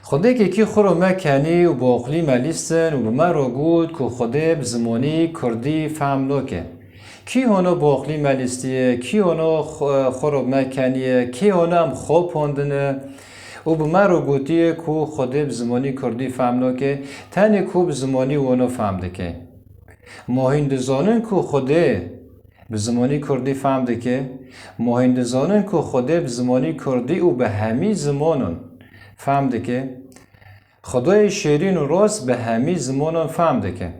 خدا که کی خورو مکنی و باقلی ملیستن و به من رو گود که خدا بزمانی کردی فهم نکه. کی هنو باقلی ملیستیه، کی هنو خورو مکنیه، کی هنو هم خوب هندنه و به من رو گودیه که خدا بزمانی کردی فهم نکه تنی که بزمانی ونو فهم دکه. ماهین دزانن که خدا بزمانی کردی فهم دکه ماهین دزانن که خدا بزمانی کردی و به همی زمانن فهم دکه خدای شیرین و راست به همی زمانان فهم دکه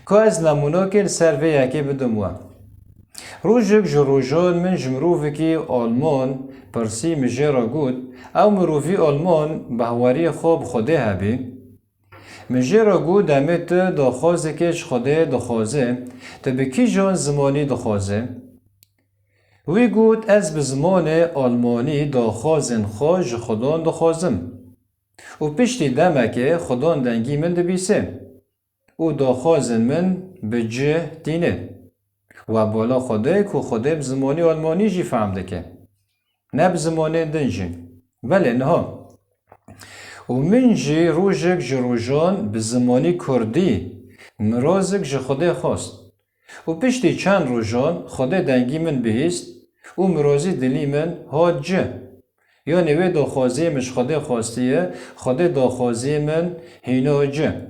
که از نمونه که سر و یکی بدموه روژک جروجان من جمروفه که آلمان پرسی مجه را گود او مروفی آلمان بهواری خوب خوده هبی مجه را گود دمت داخوازه کش خوده داخوازه تا به کی جان زمانی داخوازه وی گود از به زمان آلمانی داخوازن خواج خودان داخوازم و پشتی دمکه خودان دنگی من دبیسه و داخوازن من به جه دینه و بالا خوده که خوده بزمانی آلمانی جی فهمده که نه بزمانی دنجی ولی نه و من جی روژک جروجان بزمانی کردی مرازک جه خوده خواست و پشتی چند روژان خوده دنگی من بهیست و مرازی دلی من ها جه یا نوی داخوازی مش خوده خواستیه خوده داخوازی من هینا جه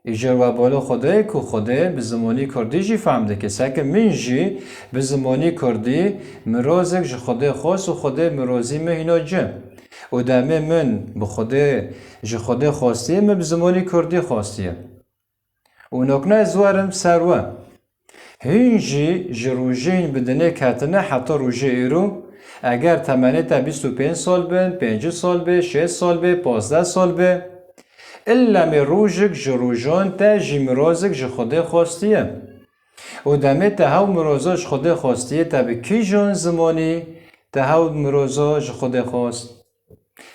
ایجار و بالا خوده که خوده به زمانی کردی جی فهمده که سکه من جی به زمانی کردی مرازک جه خوده خواست و خوده مرازی من هینا جه و دمه من به خوده جه خوده خواستیه من به زمانی کردی خواستیه و نکنه زوارم سروه هنجی جروجین بدنه کتنه حتی روژه ایرو اگر تمنه تا 25 سال بین، 5 سال به، 6 سال به، 15 سال به الا می روژک جروجان تا جی مرازک جه خوده خواستیه و دمه تا هاو مرازاش خوده خواستیه تا به کی جان زمانی تا هاو مرازاش خوده خواست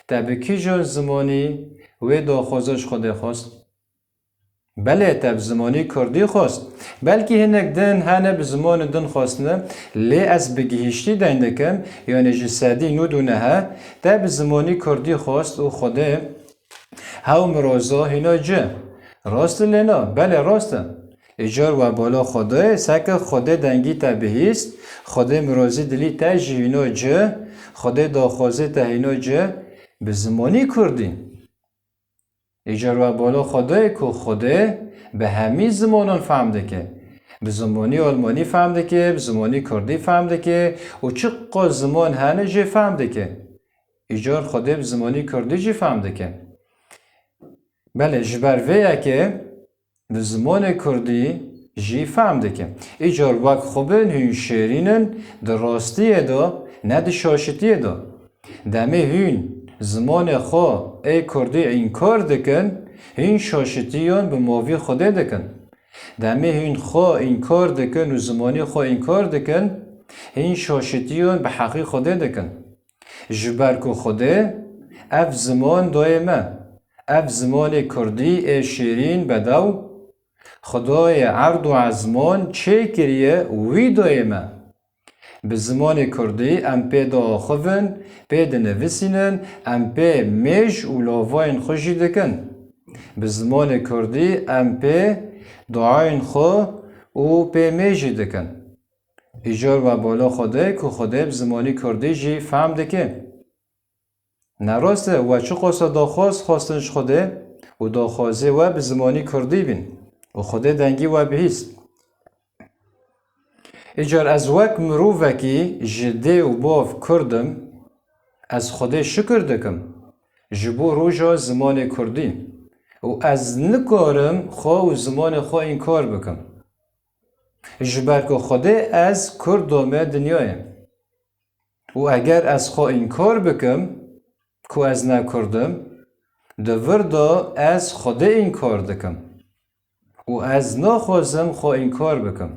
تا به کی جان زمانی و داخوازاش خوده خواست بله تا زمانی کردی خواست بلکه هنک دن هنه به زمان دن خواستنه لی از بگیشتی دندکم یعنی جسدی نودونه ها تا به زمانی کردی خواست و خوده هاو مرازا هینا جه راست لینا بله راسته ایجار و بالا خوده سکه خوده دنگی تا بهیست خوده مرازی دلی تا جی هینا جه خوده داخوازه تا هینا جه به زمانی کردی ایجار و بالا خوده که خوده به همی زمانان فهمده که به زمانی آلمانی فهمده که به زمانی کردی فهمده که و چقدر زمان هنه جه فهمده که ایجار خوده به زمانی کردی جه فهمده که بله جبر ویه که به زمان کردی جی فهمده که ایجار وقت خوبن هون شیرینن در راستیه دا نه در شاشتیه دا دمه هون زمان خواه ای کردی این کار دکن هین شاشتیان به ماوی خوده دکن دمه هین خواه این کار دکن و زمانی خواه این کار دکن هین شاشتیان به حقی خوده دکن جبرکو خوده اف زمان دایمه اف زمان کردی ای شیرین بدو خدای عرض و عزمان چه کریه وی دایمه به زمان کردی ام پی دا خوون پی دنویسینن ام پی میش و لاواین خوشی دکن به زمان کردی ام پی دعاین خو و پی میشی دکن ایجار و بالا خوده که خوده به زمانی کردی جی فهم دکه نراسته و چه قصد داخواست خواستنش خوده و داخوازه و به زمانی کردی بین و خوده دنگی و بهیست ایجار از وک مروفکی جده و باف کردم از خوده شکر دکم جبو روژا زمان کردی و از نکارم خواه و زمان خواه این کار بکم جبرکو خوده از کردامه دنیایم و اگر از خواه این کار بکم که از نکردم دوردا از خوده این کار دکم و از نخوازم خواه این کار بکم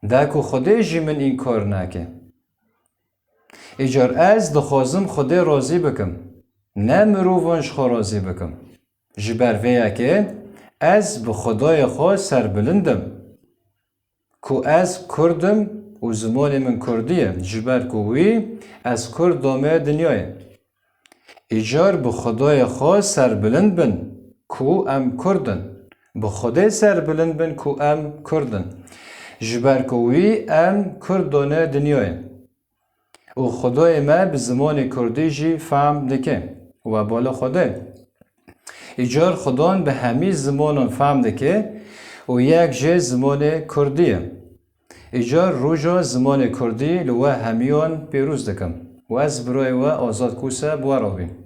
داکو خوده جی من این کار نکه ایجار از دخوازم خوده راضی بکم نه مروفانش خواه راضی بکم جبر ویا که از به خدای خواه سربلندم که از کردم و زمان من کردیه جبر که وی از کرد دامه دنیای ایجار به خدای خواست سربلند بن کو ام کردن. به خدای سربلند بن کو ام کردن. جبرکوی ام کردانه دنیای. و خدای ما به زمان کردی جی فهم دکه. و بالا خدای. ایجار خدان به همی زمان فهم دکه و یک جه زمان کردیه. ایجار روژا زمان کردی لوه همیان پیروز دکم. و از برای و آزاد کوسه بوارابیم.